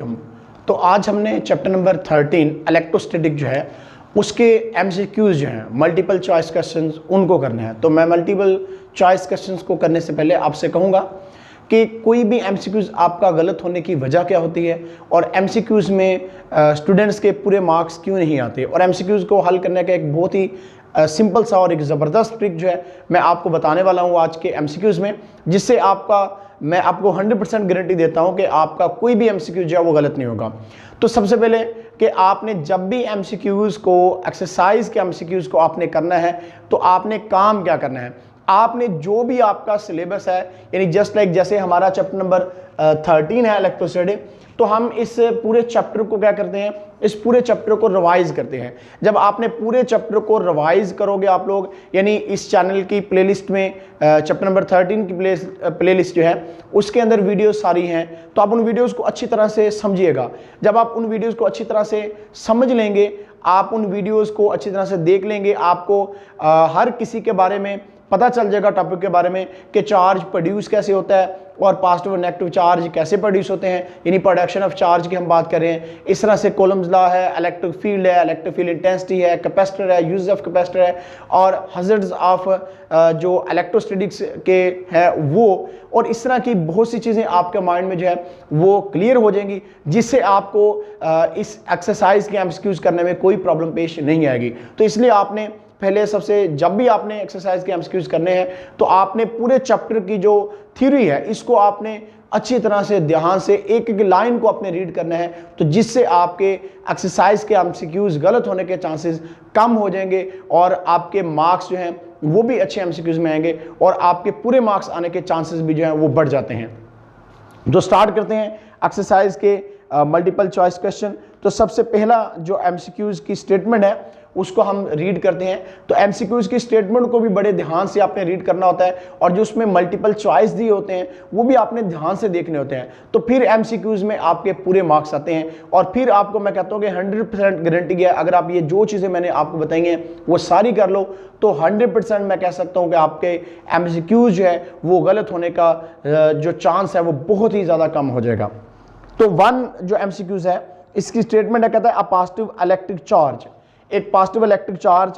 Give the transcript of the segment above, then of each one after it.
तो आज हमने चैप्टर नंबर 13 इलेक्ट्रोस्टैटिक जो है उसके एमसीक्यूज जो हैं मल्टीपल चॉइस क्वेश्चंस उनको करने हैं। तो मैं मल्टीपल चॉइस क्वेश्चंस को करने से पहले आपसे कहूँगा कि कोई भी एमसीक्यूज आपका गलत होने की वजह क्या होती है और एमसीक्यूज में स्टूडेंट्स के पूरे मार्क्स क्यों नहीं आते, और एमसीक्यूज को हल करने का एक बहुत ही सिंपल सा और एक ज़बरदस्त ट्रिक जो है मैं आपको बताने वाला हूँ आज के एमसीक्यूज में, जिससे मैं आपको 100% गारंटी देता हूँ कि आपका कोई भी एमसीक्यू जो है वो गलत नहीं होगा। तो सबसे पहले कि आपने जब भी एमसीक्यूज को, एक्सरसाइज के एमसीक्यूज को आपने करना है तो आपने काम क्या करना है, आपने जो भी आपका सिलेबस है, यानी जस्ट लाइक जैसे हमारा चैप्टर नंबर 13 है इलेक्ट्रोस्टैटिक, तो हम इस पूरे चैप्टर को क्या करते हैं, इस पूरे चैप्टर को रिवाइज करते हैं। जब आपने पूरे चैप्टर को रिवाइज करोगे आप लोग, यानी इस चैनल की प्लेलिस्ट में चैप्टर नंबर 13 की प्लेलिस्ट जो है उसके अंदर वीडियोस सारी हैं, तो आप उन वीडियोस को अच्छी तरह से समझिएगा। जब आप उन वीडियोस को अच्छी तरह से समझ लेंगे, आप उन वीडियोस को अच्छी तरह से देख लेंगे, आपको हर किसी के बारे में पता चल जाएगा, टॉपिक के बारे में कि चार्ज प्रोड्यूस कैसे होता है और पॉजिटिव और नेगेटिव चार्ज कैसे प्रोड्यूस होते हैं, यानी प्रोडक्शन ऑफ चार्ज की हम बात कर रहे हैं। इस तरह से कूलम्स लॉ है, इलेक्ट्रिक फील्ड है, इलेक्ट्रिक फील्ड इंटेंसिटी है, कैपेसिटर है, यूज ऑफ कैपेसिटर है, और हज़ार्ड्स ऑफ जो इलेक्ट्रोस्टैटिक्स के हैं वो, और इस तरह की बहुत सी चीज़ें आपके माइंड में जो है वो क्लियर हो जाएंगी, जिससे आपको इस एक्सरसाइज के एमसीक्यूज करने में कोई प्रॉब्लम पेश नहीं आएगी। तो इसलिए आपने पहले सबसे, जब भी आपने एक्सरसाइज के एमसीक्यूज करने हैं तो आपने पूरे चैप्टर की जो थ्योरी है इसको आपने अच्छी तरह से ध्यान से एक एक लाइन को अपने रीड करना है, तो जिससे आपके एक्सरसाइज के एमसीक्यूज गलत होने के चांसेस कम हो जाएंगे और आपके मार्क्स जो हैं वो भी अच्छे एमसीक्यूज में आएंगे और आपके पूरे मार्क्स आने के चांसेस भी जो हैं वो बढ़ जाते हैं। जो स्टार्ट करते हैं एक्सरसाइज के मल्टीपल चॉइस क्वेश्चन। तो सबसे पहला जो एमसीक्यूज की स्टेटमेंट है उसको हम रीड करते हैं। तो एमसीक्यूज की स्टेटमेंट को भी बड़े ध्यान से आपने रीड करना होता है, और जो उसमें मल्टीपल चॉइस दिए होते हैं वो भी आपने ध्यान से देखने होते हैं, तो फिर एमसीक्यूज में आपके पूरे मार्क्स आते हैं। और फिर आपको मैं कहता हूँ कि 100% गारंटी है, अगर आप ये जो चीज़ें मैंने आपको बताई हैं वो सारी कर लो तो 100% मैं कह सकता हूँ कि आपके एमसीक्यूज जो है वो गलत होने का जो चांस है वो बहुत ही ज़्यादा कम हो जाएगा। तो 1 जो एमसीक्यूज है इसकी स्टेटमेंट है, कहता है अ पॉजिटिव इलेक्ट्रिक चार्ज, एक पॉजिटिव इलेक्ट्रिक चार्ज,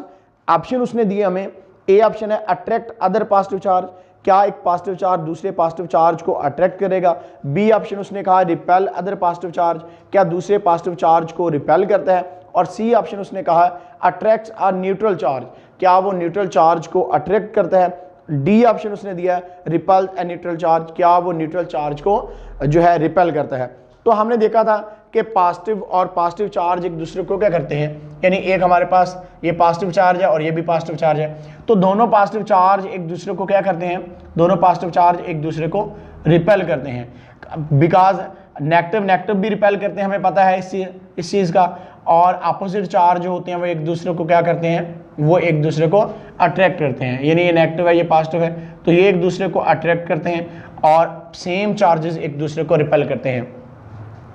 ऑप्शन उसने दिए हमें, ए ऑप्शन है अट्रैक्ट अदर पॉजिटिव चार्ज, क्या एक पॉजिटिव चार्ज दूसरे पॉजिटिव चार्ज को अट्रैक्ट करेगा। बी ऑप्शन उसने कहा रिपेल अदर पॉजिटिव चार्ज, क्या दूसरे पॉजिटिव चार्ज को रिपेल करता है। और सी ऑप्शन उसने कहा अट्रैक्ट्स अ न्यूट्रल चार्ज, क्या वो न्यूट्रल चार्ज को अट्रैक्ट करता है। डी ऑप्शन उसने दिया है रिपेल ए न्यूट्रल चार्ज, क्या वो न्यूट्रल चार्ज को जो है रिपेल करता है। तो हमने देखा था कि पॉजिटिव और पॉजिटिव चार्ज एक दूसरे को क्या करते हैं, यानी एक हमारे पास ये पॉजिटिव चार्ज है और ये भी पॉजिटिव चार्ज है, तो दोनों पॉजिटिव चार्ज एक दूसरे को क्या करते हैं, दोनों पॉजिटिव चार्ज एक दूसरे को रिपेल करते हैं। बिकॉज नेगेटिव भी रिपेल करते हैं, हमें पता है इस चीज़ का, और अपोजिट चार्ज जो होते हैं वो एक दूसरे को क्या करते हैं, वो एक दूसरे को अट्रैक्ट करते हैं, यानी ये नेगेटिव है ये पॉजिटिव है तो ये एक दूसरे को अट्रैक्ट करते हैं और सेम चार्जेस एक दूसरे को रिपेल करते हैं।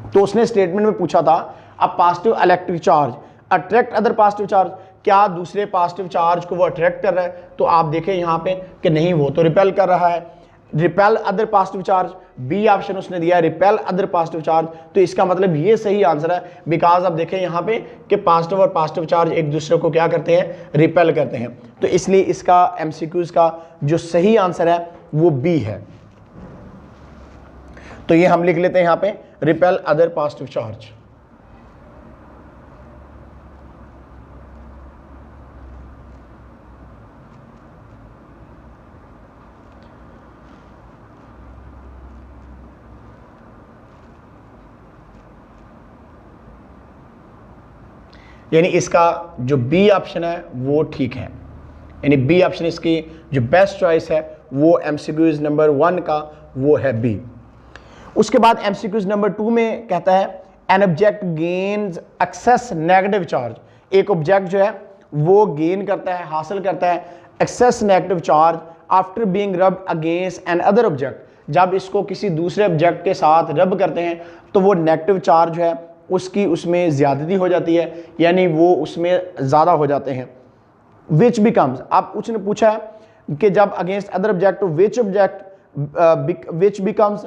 तो उसने स्टेटमेंट में पूछा था a positive electric charge attract other positive charge, क्या दूसरे पॉजिटिव चार्ज को वो अट्रैक्ट कर रहा है, तो आप देखें यहाँ पे कि नहीं, वो तो रिपेल कर रहा है, repel other positive charge. B option उसने दिया रिपेल अदर पॉजिटिव चार्ज, तो इसका मतलब ये सही आंसर है, बिकॉज आप देखें यहाँ पे कि पॉजिटिव और पॉजिटिव चार्ज एक दूसरे को क्या करते हैं, रिपेल करते हैं। तो इसलिए इसका एमसीक्यूज का जो सही आंसर है वो बी है। तो ये हम लिख लेते हैं यहाँ पे रिपेल अदर पॉजिटिव चार्ज। यानी इसका जो बी ऑप्शन है वो ठीक है, यानी बी ऑप्शन इसकी जो बेस्ट चॉइस है वो एमसीक्यूज नंबर 1 का वो है बी। उसके बाद एमसीक्यूज नंबर 2 में कहता है an object gains excess negative charge, एक ऑब्जेक्ट जो है वो गेन करता है, हासिल करता है excess negative charge after being rubbed against an other object, जब इसको किसी दूसरे ऑब्जेक्ट के साथ रब करते हैं तो वो नेगेटिव चार्ज जो है उसकी उसमें ज़्यादती हो जाती है, यानी वो उसमें ज़्यादा हो जाते हैं। विच बिकम्स, आप उसने पूछा है कि जब against other object which object which becomes,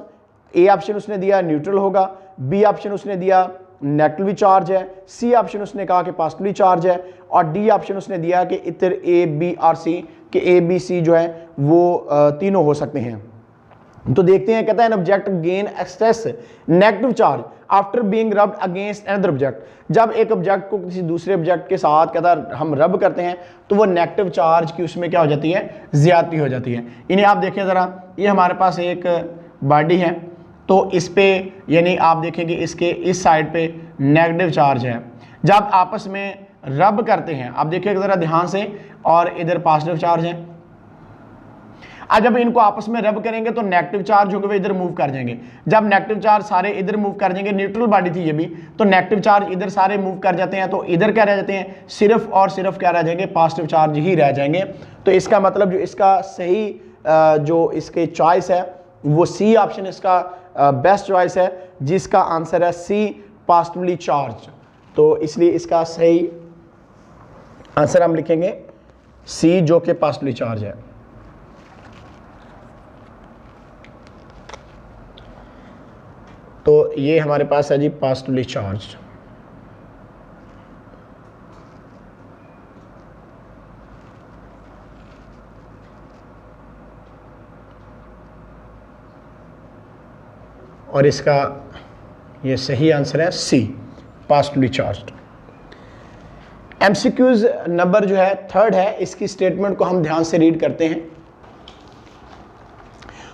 A option उसने दिया न्यूट्रल होगा, बी ऑप्शन उसने दिया नेगेटिवली चार्ज है, सी ऑप्शन उसने कहा कि पॉजिटिवली चार्ज है, और डी ऑप्शन उसने दिया कि इधर ए बी और सी कि ए बी सी जो है वो तीनों हो सकते हैं। तो देखते हैं, कहता है object gain excess negative charge after being rubbed against another object. जब एक ऑब्जेक्ट को किसी दूसरे ऑब्जेक्ट के साथ कहता है हम रब करते हैं तो वो नेगेटिव चार्ज की उसमें क्या हो जाती है, ज्यादती हो जाती है। इन्हें आप देखें ज़रा, ये हमारे पास एक बॉडी है, तो इस पे यानी आप देखेंगे इसके इस साइड पे नेगेटिव चार्ज है। जब आपस में रब करते हैं, आप देखिएगा ज़रा ध्यान से, और इधर पॉजिटिव चार्ज है। आज जब इनको आपस में रब करेंगे तो नेगेटिव चार्ज होंगे वो इधर मूव कर जाएंगे। जब नेगेटिव चार्ज सारे इधर मूव कर जाएंगे, न्यूट्रल बॉडी थी ये भी, तो नेगेटिव चार्ज इधर सारे मूव कर जाते हैं, तो इधर क्या रह जाते हैं, सिर्फ और सिर्फ क्या रह जाएंगे, पॉजिटिव चार्ज ही रह जाएंगे। तो इसका मतलब जो इसका सही जो इसके चॉइस है वो सी ऑप्शन इसका बेस्ट चॉइस है, जिसका आंसर है सी पॉजिटिवली चार्ज। तो इसलिए इसका सही आंसर हम लिखेंगे सी, जो कि पॉजिटिवली चार्ज है। तो ये हमारे पास है जी पॉजिटिवली चार्ज। और इसका ये सही आंसर है सी पॉजिटिवली चार्ज्ड। एमसीक्यूज नंबर जो है 3 है, इसकी स्टेटमेंट को हम ध्यान से रीड करते हैं।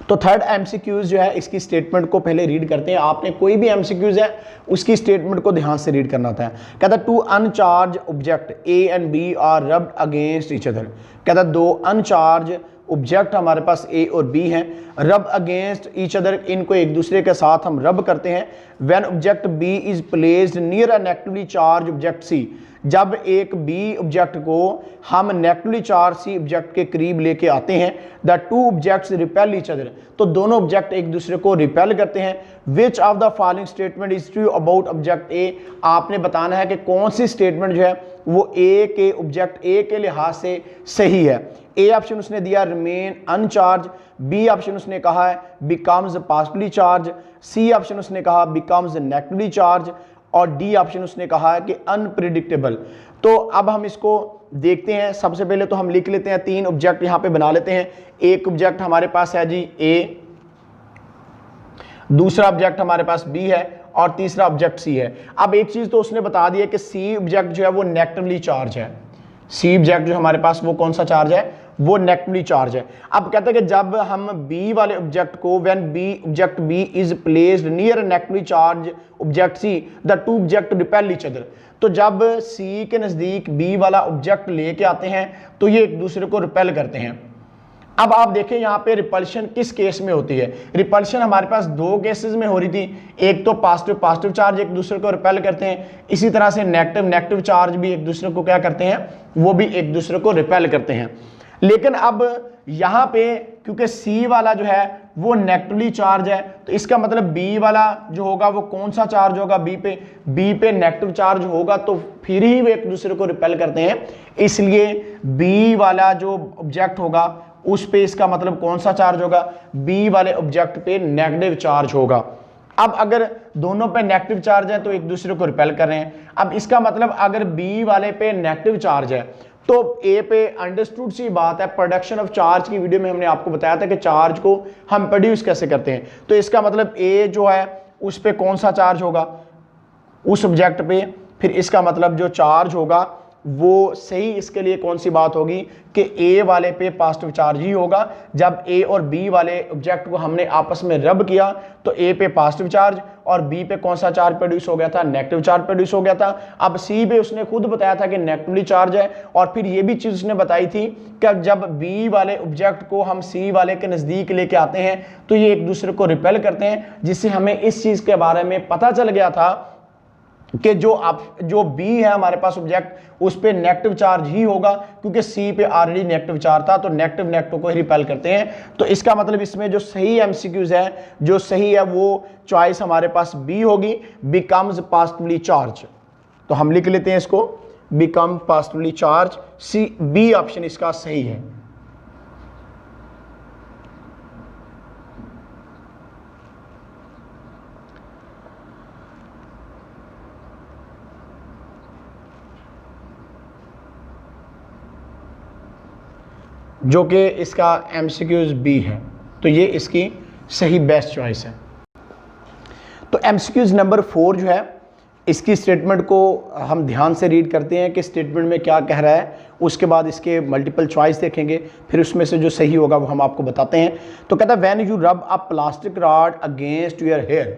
तो 3rd एमसीक्यूज जो है इसकी स्टेटमेंट को पहले रीड करते हैं। आपने कोई भी एमसीक्यूज है उसकी स्टेटमेंट को ध्यान से रीड करना था। कहता two uncharge object A and B are rubbed against each other. कहता दो अनचार्ज ऑब्जेक्ट हमारे पास ए और बी हैं, रब अगेंस्ट ईच अदर, इनको एक दूसरे के साथ हम रब करते हैं। When object B is placed near a negatively charge object C, जब एक बी ऑब्जेक्ट को हम नेगेटिवली चार्ज सी ऑब्जेक्ट के करीब लेके आते हैं, the two objects repel each other, तो दोनों ऑब्जेक्ट एक दूसरे को रिपेल करते हैं। Which of the following statement is true about object A, आपने बताना है कि कौन सी स्टेटमेंट जो है वो ए के ऑब्जेक्ट ए के लिहाज से सही है। ए ऑप्शन उसने दिया रिमेन अनचार्ज, बी ऑप्शन उसने कहा है becomes positively charge, C option उसने कहा बिकम्स नेगेटिवली चार्ज, और डी ऑप्शन उसने कहा है कि अनप्रिडिक्टेबल। तो अब हम इसको देखते हैं। सबसे पहले तो हम लिख लेते हैं, 3 ऑब्जेक्ट यहां पे बना लेते हैं। एक ऑब्जेक्ट हमारे पास है जी ए, दूसरा ऑब्जेक्ट हमारे पास बी है, और तीसरा ऑब्जेक्ट सी है। अब एक चीज तो उसने बता दी है कि सी ऑब्जेक्ट जो है वो नेगेटिवली चार्ज है। सी ऑब्जेक्ट जो हमारे पास वो कौन सा चार्ज है, वो नेगेटिवली चार्ज है। अब कहते हैं कि जब हम बी वाले ऑब्जेक्ट को when B object B is placed near negatively charge object C, the two object repel each other, तो जब सी के नजदीक बी वाला ऑब्जेक्ट लेके आते हैं तो ये एक दूसरे को रिपेल करते हैं। अब आप देखें यहाँ पे रिपल्शन किस केस में होती है। रिपल्शन हमारे पास 2 केसेस में हो रही थी, एक तो पॉजिटिव चार्ज एक दूसरे को रिपेल करते हैं, इसी तरह से नेगेटिव चार्ज भी एक दूसरे को क्या करते हैं, वो भी एक दूसरे को रिपेल करते हैं। लेकिन अब यहाँ पे क्योंकि सी वाला जो है वो नेगेटिवली चार्ज है, तो इसका मतलब बी वाला जो होगा वो कौन सा चार्ज होगा, बी पे नेगेटिव चार्ज होगा, तो फिर ही वे एक दूसरे को रिपेल करते हैं। इसलिए बी वाला जो ऑब्जेक्ट होगा उस पे इसका मतलब कौन सा चार्ज होगा, बी वाले ऑब्जेक्ट पे नेगेटिव चार्ज होगा। अब अगर दोनों पे नेगेटिव चार्ज है तो एक दूसरे को रिपेल कर रहे हैं। अब इसका मतलब अगर बी वाले पे नेगेटिव चार्ज है तो ए पे अंडरस्टूड सी बात है, प्रोडक्शन ऑफ चार्ज की वीडियो में हमने आपको बताया था कि चार्ज को हम प्रोड्यूस कैसे करते हैं। तो इसका मतलब ए जो है उस पे कौन सा चार्ज होगा, उस ऑब्जेक्ट पे, फिर इसका मतलब जो चार्ज होगा वो सही इसके लिए कौन सी बात होगी कि ए वाले पे पॉजिटिव चार्ज ही होगा। जब ए और बी वाले ऑब्जेक्ट को हमने आपस में रब किया तो ए पे पॉजिटिव चार्ज और बी पे कौन सा चार्ज प्रोड्यूस हो गया था, नेगेटिव चार्ज प्रोड्यूस हो गया था। अब सी पे उसने खुद बताया था कि नेगेटिवली चार्ज है, और फिर ये भी चीज उसने बताई थी कि जब बी वाले ऑब्जेक्ट को हम सी वाले के नजदीक लेके आते हैं तो ये एक दूसरे को रिपेल करते हैं, जिससे हमें इस चीज के बारे में पता चल गया था कि जो बी है हमारे पास ऑब्जेक्ट उस पे नेगेटिव चार्ज ही होगा, क्योंकि सी पे ऑलरेडी नेगेटिव चार्ज था, तो नेगेटिव को ही रिपेल करते हैं। तो इसका मतलब इसमें जो सही एमसीक्यूज है, जो सही है वो चॉइस हमारे पास बी होगी, बिकम्स पॉजिटिवली चार्ज। तो हम लिख लेते हैं इसको, become positively charge, C B option इसका सही है। जो कि इसका MCQs बी है, तो ये इसकी सही बेस्ट चॉइस है। तो MCQs नंबर 4 जो है, इसकी स्टेटमेंट को हम ध्यान से रीड करते हैं कि स्टेटमेंट में क्या कह रहा है, उसके बाद इसके मल्टीपल चॉइस देखेंगे, फिर उसमें से जो सही होगा वो हम आपको बताते हैं। तो कहता है when you rub a plastic rod against your hair,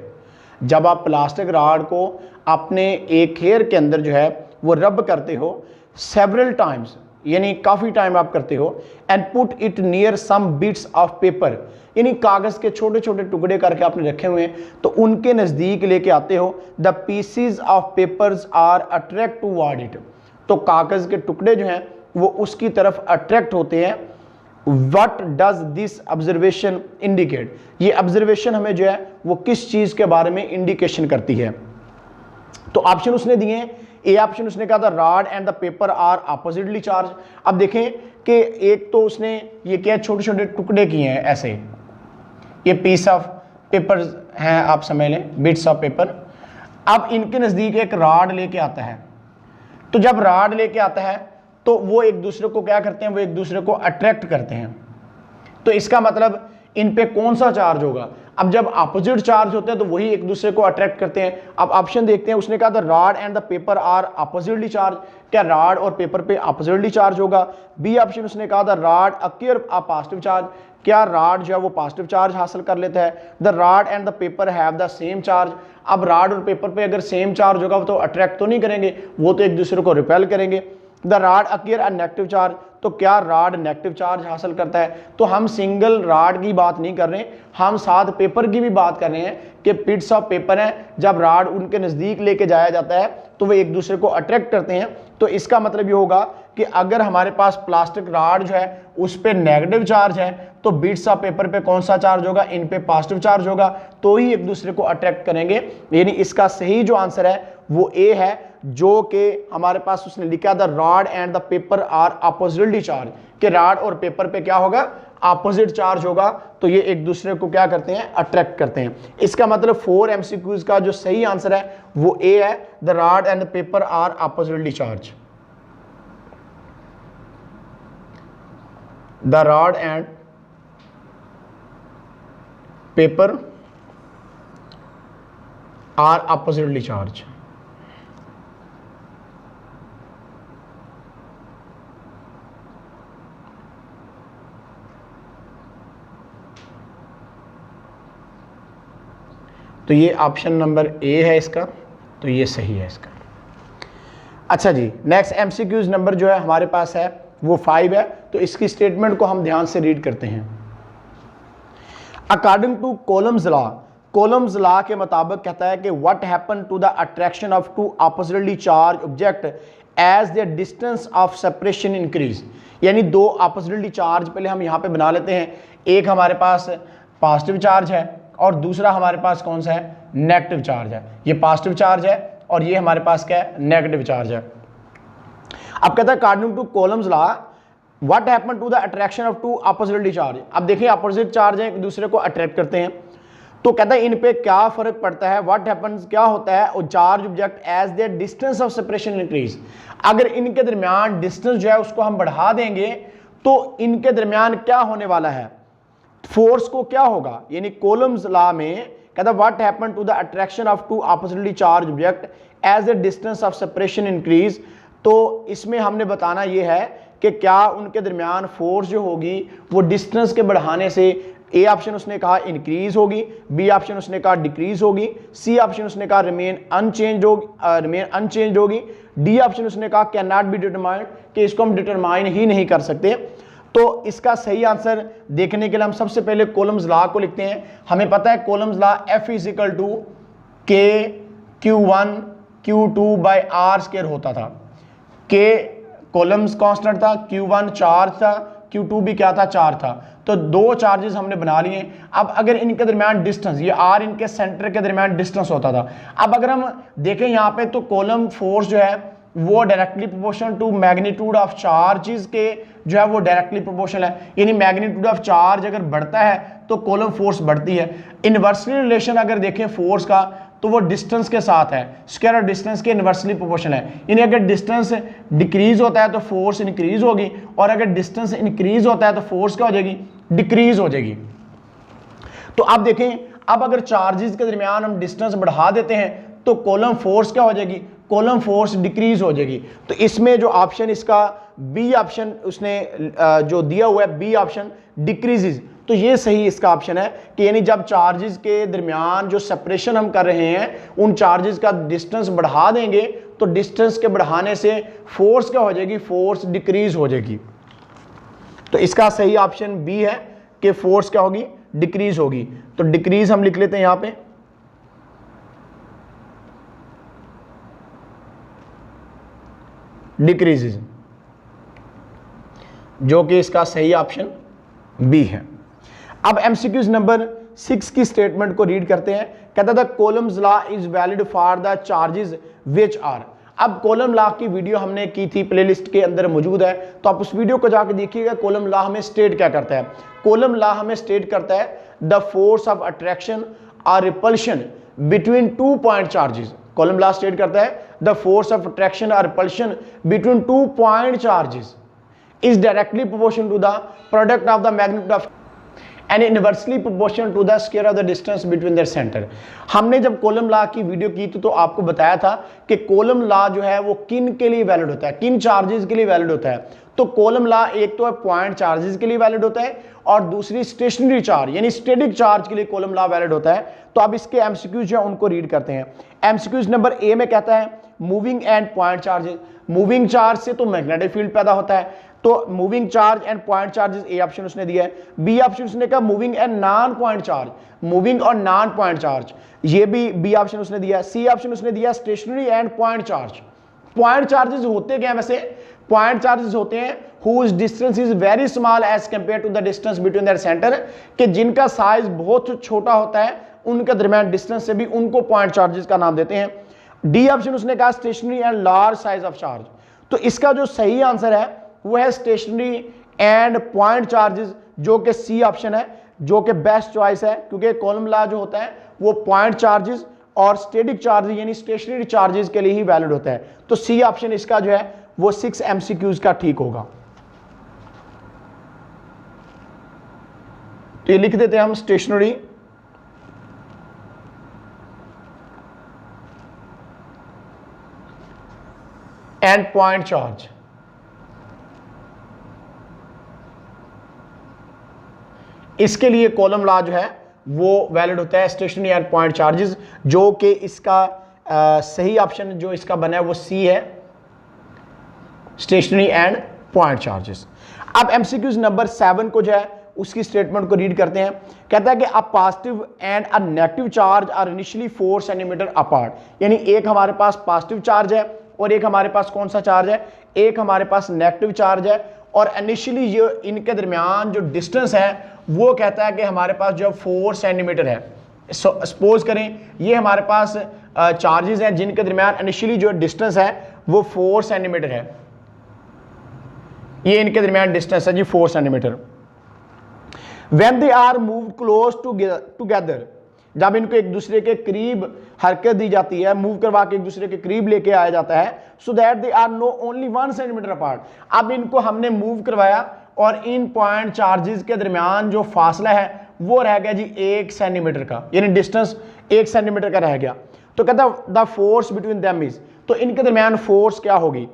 जब आप प्लास्टिक रॉड को अपने एक हेयर के अंदर जो है वो रब करते हो सेवरल टाइम्स, यानी काफ़ी टाइम आप करते हो, and put it near some bits of paper, यानी कागज़ के छोटे छोटे टुकड़े करके आपने रखे हुए हैं, तो उनके नज़दीक लेके आते हो, the pieces of papers are attract toward it, तो कागज़ के टुकड़े जो हैं वो उसकी तरफ अट्रैक्ट होते हैं। What does this observation indicate, ये ऑब्जर्वेशन हमें जो है वो किस चीज़ के बारे में इंडिकेशन करती है। तो ऑप्शन उसने दिए हैं, ए ऑप्शन उसने कहा था rod and the paper are oppositely charge. अब देखें कि एक तो उसने ये क्या छोटे छोटे टुकड़े किए हैं ऐसे, ये पीस ऑफ पेपर हैं, आप समझ लें बिट्स ऑफ पेपर। अब इनके नज़दीक एक रॉड लेके आता है, तो जब रॉड लेके आता है तो वो एक दूसरे को क्या करते हैं, वो एक दूसरे को अट्रैक्ट करते हैं। तो इसका मतलब इन पे कौन सा चार्ज होगा, अब जब अपोजिट चार्ज होते हैं तो वही एक दूसरे को अट्रैक्ट करते हैं। अब ऑप्शन देखते हैं, उसने कहा था rod and the paper are oppositely charge, क्या रॉड और पेपर पे अपोजिटली चार्ज होगा। बी ऑप्शन उसने कहा था rod acquire a positive charge, क्या रॉड जो है वो पॉजिटिव चार्ज हासिल कर लेता है। The rod and the paper have the same charge, अब रॉड और पेपर पे अगर सेम चार्ज होगा तो अट्रैक्ट तो नहीं करेंगे, वो तो एक दूसरे को रिपेल करेंगे। The rod acquire a negative charge, तो क्या रॉड नेगेटिव चार्ज हासिल करता है। तो हम सिंगल रॉड की बात नहीं कर रहे, हम साथ पेपर की भी बात कर रहे हैं कि पिट्स ऑफ पेपर हैं, जब रॉड उनके नज़दीक लेके जाया जाता है तो वे एक दूसरे को अट्रैक्ट करते हैं। तो इसका मतलब ये होगा कि अगर हमारे पास प्लास्टिक रॉड जो है उस पर नेगेटिव चार्ज है तो बिट्स ऑफ पेपर पे कौन सा चार्ज होगा, इन पे पॉजिटिव चार्ज होगा, तो ही एक दूसरे को अट्रैक्ट करेंगे। यानी इसका सही जो आंसर है वो ए है, जो कि हमारे पास उसने लिखा the rod and the paper are oppositely charge, कि रॉड और पेपर पे क्या होगा, अपोजिट चार्ज होगा, तो ये एक दूसरे को क्या करते हैं, अट्रैक्ट करते हैं। इसका मतलब 4 MCQs का जो सही आंसर है वो ए है, the rod and the paper are oppositely charge. The rod and paper are oppositely charge. तो ये ऑप्शन नंबर ए है इसका, तो ये सही है इसका। अच्छा जी, नेक्स्ट MCQs नंबर जो है हमारे पास है वो 5 है, तो इसकी स्टेटमेंट को हम ध्यान से रीड करते हैं। According to Coulomb's law, Coulomb's law के मुताबिक कहता है कि what happen to the attraction of two oppositely charge object as the distance of separation increase, यानी दो अपोजिटली चार्ज पहले हम यहाँ पे बना लेते हैं, एक हमारे पास पॉजिटिव चार्ज है और दूसरा हमारे पास कौन सा है, नेगेटिव चार्ज है। ये पॉजिटिव चार्ज है और ये हमारे पास क्या है, नेगेटिव चार्ज है। अब कहता है according to Coulomb's law what happen to the attraction of two oppositely charge. अब देखिए अपोजिट चार्ज है, एक दूसरे को अट्रैक्ट करते हैं, तो कहता है इन पे क्या फर्क पड़ता है, व्हाट हैपन्स क्या होता है, और charge object as their distance of separation increase, अगर इनके दरमियान डिस्टेंस जो है उसको हम बढ़ा देंगे तो इनके दरमियान क्या होने वाला है, फोर्स को क्या होगा। यानी कोलम्स लॉ में कहता है what happen to the attraction of two oppositely charge object as the distance of separation increase, तो इसमें हमने बताना यह है कि क्या उनके दरमियान फोर्स जो होगी वो डिस्टेंस के बढ़ाने से, ए ऑप्शन उसने कहा इंक्रीज होगी, बी ऑप्शन उसने कहा डिक्रीज होगी, सी ऑप्शन उसने कहा रिमेन अनचेंज होगी, डी ऑप्शन उसने कहा कैन नॉट बी डिटरमाइंड, कि इसको हम डिटरमाइन ही नहीं कर सकते। तो इसका सही आंसर देखने के लिए हम सबसे पहले कोलम्स लॉ को लिखते हैं। हमें पता है Coulomb's law F equal to K Q1 Q2 by are square होता था। के कोलम्स कांस्टेंट था, Q1 चार्ज था, Q2 भी क्या था, चार्ज था। तो दो चार्जेस हमने बना लिए। अब अगर इनके दरमियान डिस्टेंस, ये R इनके सेंटर के दरमियान डिस्टेंस होता था। अब अगर हम देखें यहाँ पे तो कोलम फोर्स जो है वो directly proportional to magnitude of charges के जो है वो डायरेक्टली प्रोपोर्शनल है, यानी मैग्नीट्यूड ऑफ चार्ज अगर बढ़ता है तो कोलम फोर्स बढ़ती है। इनवर्सली रिलेशन अगर देखें फोर्स का तो वो डिस्टेंस के साथ है, स्क्वायर और डिस्टेंस के इनवर्सली प्रोपोर्शनल है। यानी अगर डिस्टेंस डिक्रीज होता है तो फोर्स इंक्रीज होगी, और अगर डिस्टेंस इंक्रीज होता है तो फोर्स क्या हो जाएगी, डिक्रीज हो जाएगी। तो आप देखें, अब अगर चार्जेस के दरमियान हम डिस्टेंस बढ़ा देते हैं तो कॉलम फोर्स क्या हो जाएगी, कॉलम फोर्स डिक्रीज हो जाएगी। तो इसमें जो ऑप्शन इसका बी ऑप्शन उसने जो दिया हुआ है, बी ऑप्शन डिक्रीजेज, तो ये सही इसका ऑप्शन है कि यानी जब चार्जेस के दरमियान जो सेपरेशन हम कर रहे हैं उन चार्जेस का डिस्टेंस बढ़ा देंगे तो डिस्टेंस के बढ़ाने से फोर्स क्या हो जाएगी, फोर्स डिक्रीज हो जाएगी। तो इसका सही ऑप्शन बी है कि फोर्स क्या होगी, डिक्रीज होगी। तो डिक्रीज हम लिख लेते हैं यहां पे, डिक्रीजेज, जो कि इसका सही ऑप्शन बी है। अब एमसीक्यूज नंबर 6 की स्टेटमेंट को रीड करते हैं। कहता था Coulomb's law is valid for the charges which are. अब कॉलम लॉ की वीडियो हमने की थी, प्लेलिस्ट के अंदर मौजूद है, तो आप उस वीडियो को जाकर देखिएगा। कॉलम लॉ हमें स्टेट क्या करता है, कॉलम लॉ हमें स्टेट करता है द फोर्स ऑफ अट्रैक्शन और repulsion between 2 point charges. Column law state करता है द फोर्स ऑफ अट्रैक्शन और repulsion between 2 point charges is directly proportional to the product of the magnitude of and inversely proportional to the square of the distance between their center। हमने जब column law की video की तो आपको बताया था कि कॉलम लॉ जो है वो किन के लिए वैलिड होता है, किन चार्जेस के लिए वैलिड होता है। तो कॉलम लॉ एक तो पॉइंट चार्जेस के लिए वैलिड होता है और दूसरी स्टेशनरी चार्ज यानी स्टैटिक चार्ज के लिए कॉलम लॉ वैलिड होता है। तो अब इसके एमसीक्यूज जो है उनको रीड करते हैं। एमसीक्यूज नंबर ए में कहता है moving and point charges. Moving charge से तो मैग्नेटिक फील्ड पैदा होता है, तो moving charge and point charges A option उसने दिया है। बी ऑप्शन उसने कहा moving and non point charge, moving और नॉन पॉइंट चार्ज, ये भी बी ऑप्शन उसने दिया। सी ऑप्शन उसने दिया stationary and point charge. Point charges होते क्या है वैसे, पॉइंट चार्जेस होते हैं whose distance is very small as compared to the distance between their center, कि जिनका साइज बहुत छोटा होता है उनके दरमियान डिस्टेंस से भी उनको पॉइंट चार्जेस का नाम देते हैं। डी ऑप्शन उसने कहा stationary and large size of charge. तो इसका जो सही आंसर है वो है स्टेशनरी एंड पॉइंट चार्जेस, जो कि सी ऑप्शन है, जो कि बेस्ट चॉइस है, क्योंकि कॉलम लॉ जो होता है वो पॉइंट चार्जेस और स्टैटिक चार्जेस यानी स्टेशनरी चार्जेस के लिए ही वैलिड होता है। तो सी ऑप्शन इसका जो है वो 6 एमसीक्यूज का ठीक होगा। तो ये लिख देते हैं हम स्टेशनरी एंड पॉइंट चार्ज। इसके लिए कॉलम लॉ जो है वो वैलिड होता है स्टेशनरी एंड पॉइंट चार्जेस, जो कि इसका सही ऑप्शन जो इसका बना है वो सी है, स्टेशनरी एंड पॉइंट चार्जेस। अब एमसीक्यूज नंबर 7 को जो है उसकी स्टेटमेंट को रीड करते हैं। कहता है कि a positive and a negative charge are initially 4 centimetre apart. यानी एक हमारे पास पॉजिटिव चार्ज है और एक हमारे पास कौन सा चार्ज है, एक हमारे पास नेगेटिव चार्ज है, और इनिशियली ये इनके दरमियान जो डिस्टेंस है वो कहता है कि हमारे पास जो 4 सेंटीमीटर है। सपोज करें ये हमारे पास चार्जेस हैं जिनके दरमियान इनिशियली जो डिस्टेंस है वो 4 सेंटीमीटर है, ये इनके दरमियान डिस्टेंस है जी 4 centimetre. When they are moved close together, जब इनको एक दूसरे के करीब हरकत दी जाती है, मूव करवा के एक दूसरे के करीब लेके आया जाता है, so that they are no only 1 centimetre apart. अब इनको हमने मूव करवाया और इन पॉइंट चार्जेस के दरमियान जो फासला है वो रह गया जी 1 सेंटीमीटर का, यानी डिस्टेंस 1 सेंटीमीटर का रह गया। तो कहता the force between them is, तो इनके दरमियान फोर्स क्या होगी।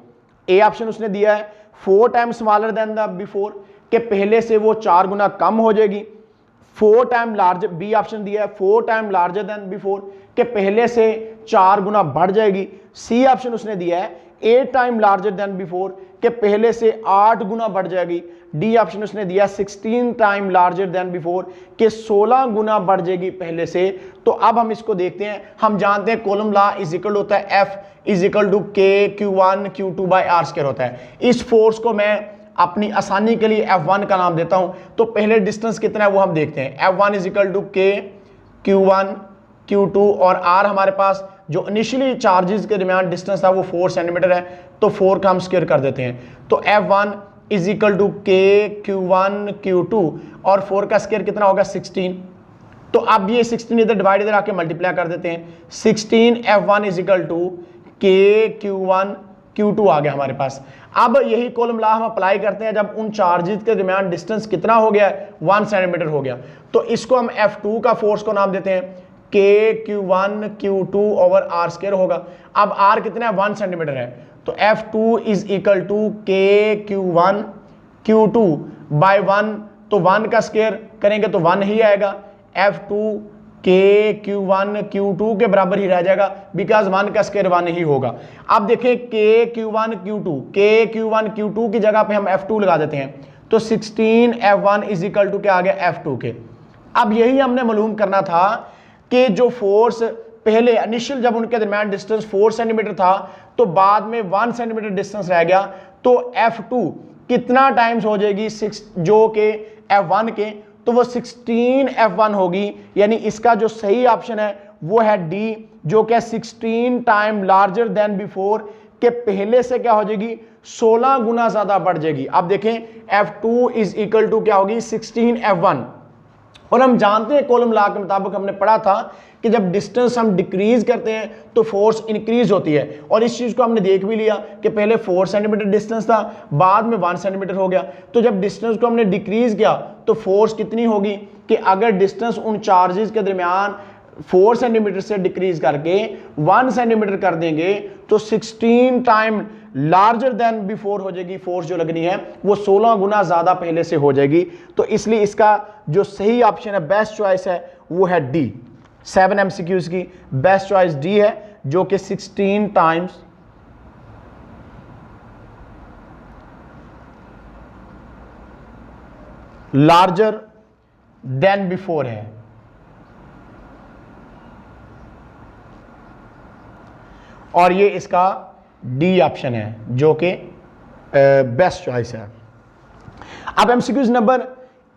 ए ऑप्शन उसने दिया है 4 times smaller than the before, के पहले से वो 4 गुना कम हो जाएगी। 4 टाइम लार्जर, बी ऑप्शन दिया है 4 टाइम लार्जर देन बिफोर, के पहले से 4 गुना बढ़ जाएगी। सी ऑप्शन उसने दिया है 8 टाइम लार्जर देन बिफोर, के पहले से 8 गुना बढ़ जाएगी। डी ऑप्शन उसने दिया 16 टाइम लार्जर देन बिफोर, के 16 गुना बढ़ जाएगी पहले से। तो अब हम इसको देखते हैं। हम जानते हैं कॉलम लॉ इज इक्वल होता है F is equal to K Q1 Q2 by are square होता है। इस फोर्स को मैं अपनी आसानी के लिए F1 का नाम देता हूं। तो पहले डिस्टेंस कितना है वो हम देखते हैं। F1 is equal to K Q1 Q2 और R हमारे पास जो इनिशियली चार्जेस के दरमियान डिस्टेंस था वो 4 सेंटीमीटर है, तो 4 का हम स्क्वायर कर देते हैं। तो F1 is equal to K Q1 Q2 और 4 का स्क्वायर कितना होगा 16। तो अब ये 16 इधर डिवाइड इधर आके मल्टीप्लाई कर देते हैं। 16F1 is equal to KQ1 Q2 आ गया हमारे पास। अब यही कॉलम लॉ हम अप्लाई करते हैं जब उन चार्जेस के दरमियान डिस्टेंस कितना हो गया, 1 सेंटीमीटर हो गया, तो इसको हम F2 का फोर्स को नाम देते हैं KQ1 Q2 over R square होगा। अब R कितना है, 1 सेंटीमीटर है, तो F2 is equal to KQ1 Q2 bye 1, तो 1 का स्क्वायर करेंगे तो 1 ही आएगा। F2 KQ1 Q2 के बराबर ही रह जाएगा, बिकॉज 1 का स्क्वायर 1 ही होगा। अब देखें KQ1 Q2 की जगह पे हम F2 लगा देते हैं, तो 16F1 इज इक्वल टू क्या आ गया, F2 के। अब यही हमने मालूम करना था कि जो फोर्स पहले इनिशियल जब उनके दरमियान डिस्टेंस 4 सेंटीमीटर था, तो बाद में 1 सेंटीमीटर डिस्टेंस रह गया, तो F2 कितना टाइम्स हो जाएगी 6 जो के F1 के, तो वो 16F1 होगी। यानी इसका जो सही ऑप्शन है वो है डी, जो कि 16 टाइम लार्जर देन बिफोर, के पहले से क्या हो जाएगी, 16 गुना ज्यादा बढ़ जाएगी। अब देखें F2 इज इक्वल टू क्या होगी, 16F1। और हम जानते हैं कॉलम लॉ के मुताबिक हमने पढ़ा था कि जब डिस्टेंस हम डिक्रीज करते हैं तो फोर्स इंक्रीज होती है, और इस चीज को हमने देख भी लिया कि पहले 4 सेंटीमीटर डिस्टेंस था, बाद में 1 सेंटीमीटर हो गया। तो जब डिस्टेंस को हमने डिक्रीज किया तो फोर्स कितनी होगी, कि अगर डिस्टेंस उन चार्जेस के दरमियान 4 सेंटीमीटर से डिक्रीज करके 1 सेंटीमीटर कर देंगे तो 16 टाइम लार्जर देन बिफोर हो जाएगी, फोर्स जो लगनी है वो 16 गुना ज्यादा पहले से हो जाएगी। तो इसलिए इसका जो सही ऑप्शन है, बेस्ट चॉइस है, वो है डी। 7 MCQs की बेस्ट चॉइस डी है, जो कि 16 टाइम्स लार्जर देन बिफोर है। और ये इसका डी ऑप्शन है जो कि बेस्ट चॉइस है। अब एमसीक्यूज नंबर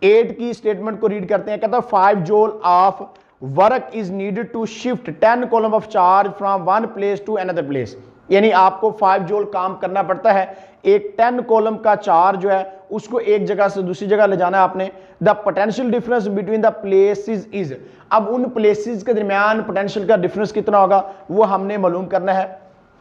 8 की स्टेटमेंट को रीड करते हैं। कहता है 5 joule of work is needed to shift 10 coulomb of charge from one place to another place. यानी आपको 5 जूल काम करना पड़ता है, एक 10 कॉलम का चार्ज जो है उसको एक जगह से दूसरी जगह ले जाना है आपने। The potential difference between the places is, अब उन प्लेसेस के दरमियान पोटेंशियल का डिफरेंस कितना होगा वो हमने मालूम करना है।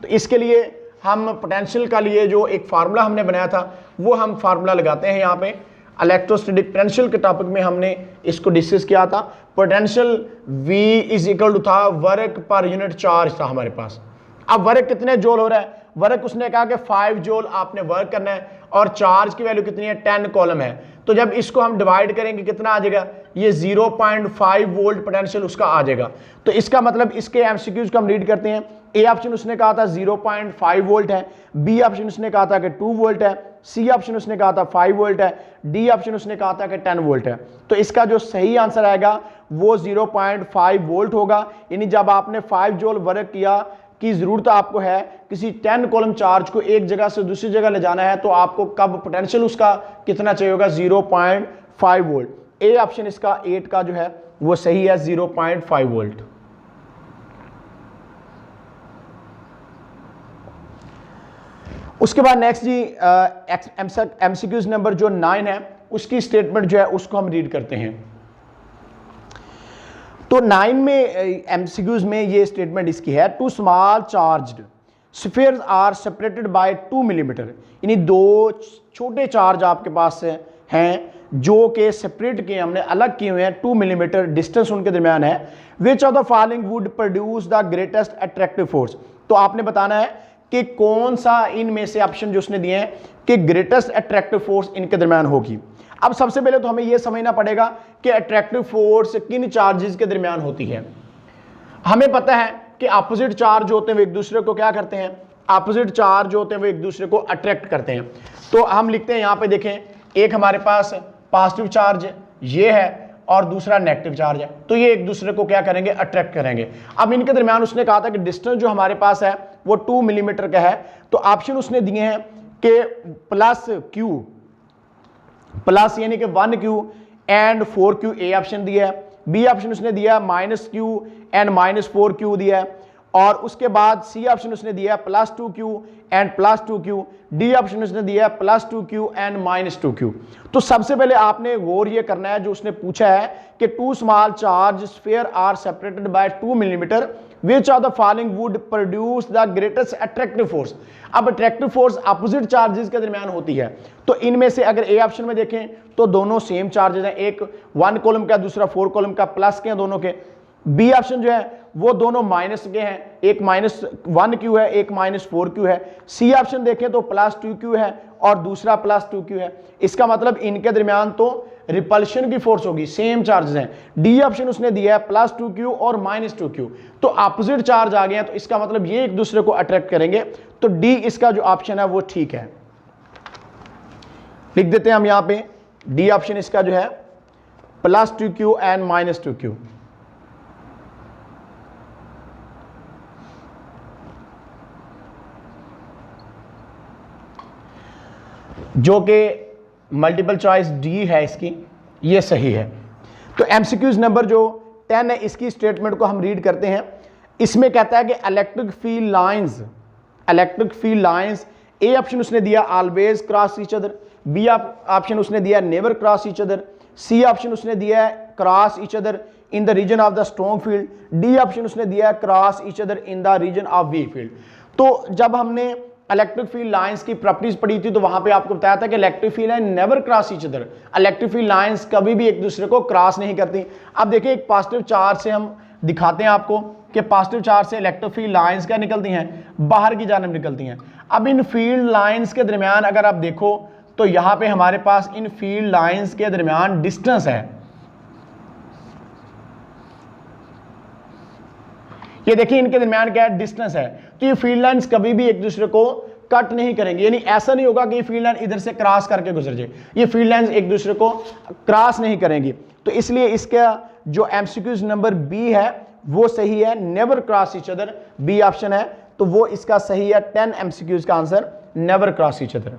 तो इसके लिए हम पोटेंशियल का लिए जो एक फार्मूला हमने बनाया था वो हम फार्मूला लगाते हैं यहाँ पे। इलेक्ट्रोस्टैटिक पोटेंशियल के टॉपिक में हमने इसको डिस्कस किया था। Potential V is equal to था वर्क पर यूनिट चार्ज था हमारे पास। अब वर्क कितने जूल हो रहा है, वर्क उसने कहा कि 5 जूल आपने वर्क करना है, और चार्ज की वैल्यू कितनी है, 10 कॉलम है। तो जब इसको हम डिवाइड करेंगे कितना आ जाएगा, ये 0.5 वोल्ट पोटेंशियल उसका आ जाएगा। तो इसका मतलब इसके एमसीक्यूज को हम रीड करते हैं। ए ऑप्शन उसने कहा था 0.5 वोल्ट है, बी ऑप्शन उसने कहा था कि 2 वोल्ट है, सी ऑप्शन उसने कहा था 5 वोल्ट है, डी ऑप्शन उसने कहा था कि 10 वोल्ट है। तो इसका जो सही आंसर आएगा वो 0.5 वोल्ट होगा। यानी जब आपने 5 जूल वर्क किया की जरूरत आपको है, किसी 10 कॉलम चार्ज को एक जगह से दूसरी जगह ले जाना है, तो आपको कब पोटेंशियल उसका कितना चाहिए होगा, 0.5 वोल्ट। ए ऑप्शन इसका 8 का जो है वो सही है, 0.5 वोल्ट। उसके बाद नेक्स्ट जी एमसीक्यूज नंबर जो 9 है उसकी स्टेटमेंट जो है उसको हम रीड करते हैं। तो 9 में एमसीक्यूज में ये स्टेटमेंट इसकी है, 2 small charged spheres are separated by 2 millimetre. यानी 2 छोटे चार्ज आपके पास हैं जो कि सेपरेट किए, हमने अलग किए हुए हैं, 2 मिलीमीटर डिस्टेंस उनके दरमियान है। विच of the following would produce the greatest attractive force. तो आपने बताना है कि कौन सा इनमें से ऑप्शन जो उसने दिए हैं कि ग्रेटेस्ट अट्रैक्टिव फोर्स इनके दरमियान होगी। अब सबसे पहले तो हमें यह समझना पड़ेगा कि अट्रैक्टिव फोर्स किन चार्जेस के दरमियान होती है। हमें पता है कि अपोजिट चार्ज होते हैं वो एक दूसरे को क्या करते हैं, अपोजिट चार्ज होते हैं वो एक दूसरे को अट्रैक्ट करते हैं। तो हम लिखते हैं यहाँ पे, देखें एक हमारे पास पॉजिटिव चार्ज ये है और दूसरा नेगेटिव चार्ज है, तो ये एक दूसरे को क्या करेंगे, अट्रैक्ट करेंगे। अब इनके दरमियान उसने कहा था कि डिस्टेंस जो हमारे पास है वो 2 मिलीमीटर का है। तो ऑप्शन उसने दिए हैं कि प्लस क्यू, प्लस यानी कि 1Q and 4Q, A option दिया है। बी ऑप्शन उसने दिया -Q एंड -4Q दिया है। और उसके बाद सी ऑप्शन उसने दिया है +2q and +2q, D option उसने दिया है +2q एंड -2q। तो सबसे पहले आपने गौर ये करना है जो उसने पूछा है कि 2 small charge sphere are separated by 2 millimetre, which of the following would produce the greatest attractive force। अब अट्रैक्टिव फोर्स अपोजिट चार्जेस के दरमियान होती है, तो इनमें से अगर ए ऑप्शन में देखें तो दोनों सेम चार्जेस हैं, एक 1 कॉलम का दूसरा 4 कॉलम का, प्लस के हैं दोनों के। बी ऑप्शन जो है वो दोनों माइनस के हैं, एक -1q है एक -4q है। सी ऑप्शन देखें तो +2q है और दूसरा +2q है। इसका मतलब इनके दरमियान तो रिपल्शन की फोर्स होगी, सेम चार्जेस हैं। डी ऑप्शन उसने दिया है +2q और -2q, तो अपोजिट चार्ज आ गए हैं, तो इसका मतलब ये एक दूसरे को अट्रैक्ट करेंगे। तो डी इसका जो ऑप्शन है वो ठीक है, लिख देते हैं हम यहां पे डी ऑप्शन इसका जो है +2q एंड -2q। जो कि मल्टीपल चॉइस डी है इसकी, ये सही है। तो एमसीक्यूज नंबर जो 10 है इसकी स्टेटमेंट को हम रीड करते हैं। इसमें कहता है कि electric field lines, A option उसने दिया always cross each other, B option उसने दिया never cross each other, C option उसने दिया है cross each other in the region of the strong field, D option उसने दिया है cross each other in the region of weak field. तो जब हमने इलेक्ट्रिक फील्ड लाइंस की प्रॉपर्टीज पढ़ी थी तो वहां पे आपको बताया था कि electric field line never cross each other, electric field lines कभी भी एक दूसरे को क्रॉस नहीं करती। अब देखिए एक पॉजिटिव चार्ज से हम दिखाते हैं आपको कि पॉजिटिव चार्ज से इलेक्ट्रिक फील्ड लाइंस क्या निकलती हैं, बाहर की जानिब निकलती हैं। अब इन फील्ड लाइंस के दरमियान अगर आप देखो तो यहां पे हमारे पास इन फील्ड लाइंस के दरमियान डिस्टेंस है, ये देखिए इनके दरमियान क्या है, डिस्टेंस है। तो ये फील्ड लाइंस कभी भी एक दूसरे को कट नहीं करेंगे, यानी ऐसा नहीं होगा कि ये फील्ड लाइन इधर से क्रॉस करके गुजर जाए, ये फील्ड लाइंस एक दूसरे को क्रॉस नहीं करेंगी। तो इसलिए इसका जो एमसीक्यूज नंबर बी है वो सही है, never cross each other, B option है, तो वो इसका सही है। 10 एमसीक्यूज का answer never cross each other.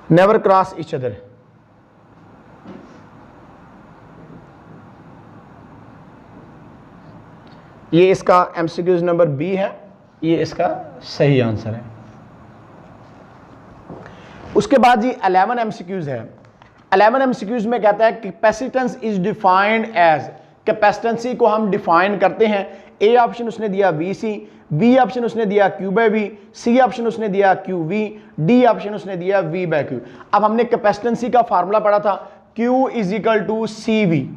Never cross each other. ये इसका एमसीक्यूज नंबर बी है, ये इसका सही आंसर है। उसके बाद जी 11 एमसीक्यूज है। 11 एमसीक्यूज में कहता है कैपेसिटेंस इज डिफाइंड एज, कैपेसिटेंसी को हम डिफाइन करते हैं। ए ऑप्शन उसने दिया VC, बी ऑप्शन उसने दिया Q/V, सी ऑप्शन उसने दिया QV, डी ऑप्शन उसने दिया V/Q। अब हमने कैपेसिटेंसी का फार्मूला पढ़ा था, Q = CV।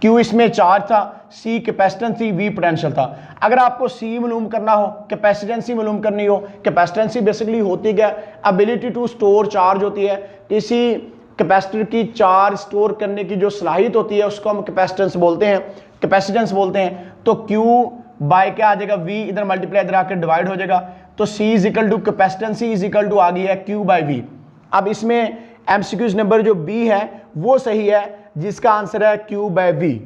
Q इसमें चार्ज था, C कैपेसिटेंस थी, V पोटेंशियल था। अगर आपको C मालूम करना हो, कैपेसिटेंसी मालूम करनी हो, कैपेसिटेंसी बेसिकली होती क्या, एबिलिटी टू स्टोर चार्ज होती है। किसी कैपेसिटर की चार्ज स्टोर करने की जो सलाहियत होती है उसको हम कैपेसिटेंस बोलते हैं, कैपेसिटेंस बोलते हैं। तो Q बाय क्या आ जाएगा, V इधर मल्टीप्लाई इधर आकर डिवाइड हो जाएगा, तो C = कैपेसिटेंसी = आ गई है Q/V। अब इसमें एमसीक्यूज नंबर जो B है वो सही है, जिसका आंसर है Q/V।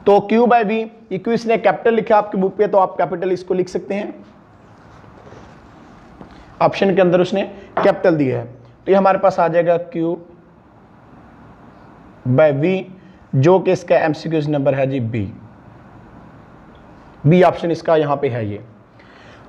तो Q/V, ये Q इसने कैपिटल लिखा आपकी बुक पे, तो आप कैपिटल इसको लिख सकते हैं, ऑप्शन के अंदर उसने कैपिटल दिया है। तो ये हमारे पास आ जाएगा Q/V, जो कि इसका एमसीक्यूज नंबर है जी बी ऑप्शन इसका यहां पे है ये।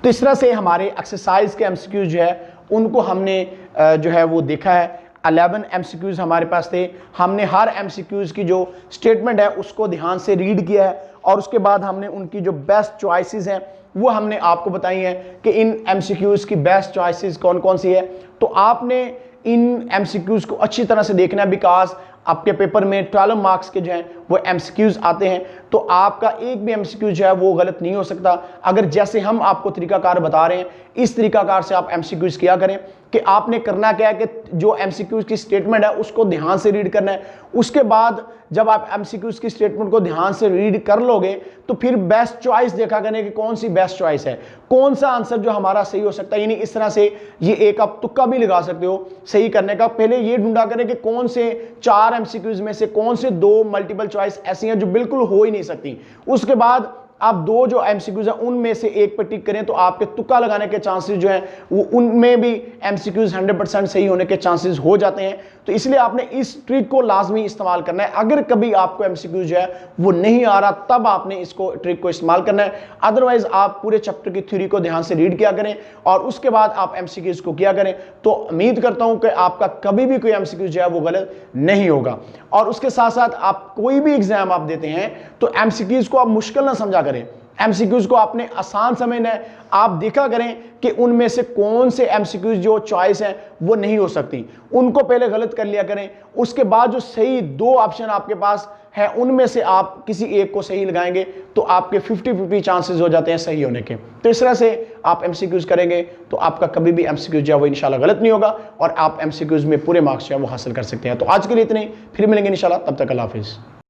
तो इस तरह से हमारे एक्सरसाइज के एमसीक्यूज जो है उनको हमने जो है वो देखा है। 11 एमसीक्यूज हमारे पास थे, हमने हर एमसीक्यूज की जो स्टेटमेंट है उसको ध्यान से रीड किया है और उसके बाद हमने उनकी जो बेस्ट चॉइसेस हैं वो हमने आपको बताई हैं कि इन एमसीक्यूज की बेस्ट चॉइसेस कौन कौन सी है। तो आपने इन एमसीक्यूज को अच्छी तरह से देखना है, बिकॉज आपके पेपर में 12 मार्क्स के जो हैं वो एमसीक्यूज आते हैं, तो आपका एक भी एमसीक्यूज जो है वो गलत नहीं हो सकता। अगर जैसे हम आपको तरीकाकार बता रहे हैं इस तरीकाकार से आप एमसीक्यूज किया करें कि आपने करना क्या है कि जो एमसीक्यूज की स्टेटमेंट है उसको ध्यान से रीड करना है। उसके बाद जब आप एमसीक्यूज की स्टेटमेंट को ध्यान से रीड कर लोगे तो फिर बेस्ट चॉइस देखा करें कि कौन सी बेस्ट चॉइस है, कौन सा आंसर जो हमारा सही हो सकता है। यानी इस तरह से ये एक आप तुक्का भी लगा सकते हो सही करने का। पहले ये ढूंढा करें कि कौन से 4 एमसीक्यूज में से कौन से 2 मल्टीपल चॉइस ऐसी हैं जो बिल्कुल हो ही नहीं सकती। उसके बाद आप दो जो एमसीक्यूज हैं उनमें से एक पे टिक करें तो आपके तुक्का लगाने के चांसेस जो हैं वो उनमें भी एमसीक्यूज 100% सही होने के चांसेस हो जाते हैं। तो इसलिए आपने इस ट्रिक को लाजमी इस्तेमाल करना है। अगर कभी आपको एमसीक्यू जो है वो नहीं आ रहा तब आपने इसको ट्रिक को इस्तेमाल करना है। अदरवाइज आप पूरे चैप्टर की थ्योरी को ध्यान से रीड किया करें और उसके बाद आप एमसीक्यूज को किया करें। तो उम्मीद करता हूं कि आपका कभी भी कोई एमसीक्यू जो है वो गलत नहीं होगा। और उसके साथ साथ आप कोई भी एग्जाम आप देते हैं तो एमसीक्यूज को आप मुश्किल ना समझा करें, एमसीक्यूज को आपने आसान समझना है। आप देखा करें कि उनमें से कौन से एमसीक्यूज जो चॉइस है वो नहीं हो सकती, उनको पहले गलत कर लिया करें। उसके बाद जो सही दो ऑप्शन आपके पास है उनमें से आप किसी एक को सही लगाएंगे तो आपके 50-50 चांसेस हो जाते हैं सही होने के। तो इस तरह से आप एमसीक्यूज करेंगे तो आपका कभी भी एमसीक्यूज जो है वो इंशाल्लाह गलत नहीं होगा और आप एमसीक्यूज में पूरे मार्क्स जो है वो हासिल कर सकते हैं। तो आज के लिए इतने ही, फिर मिलेंगे इंशाल्लाह, तब तक अल्लाह हाफिज़।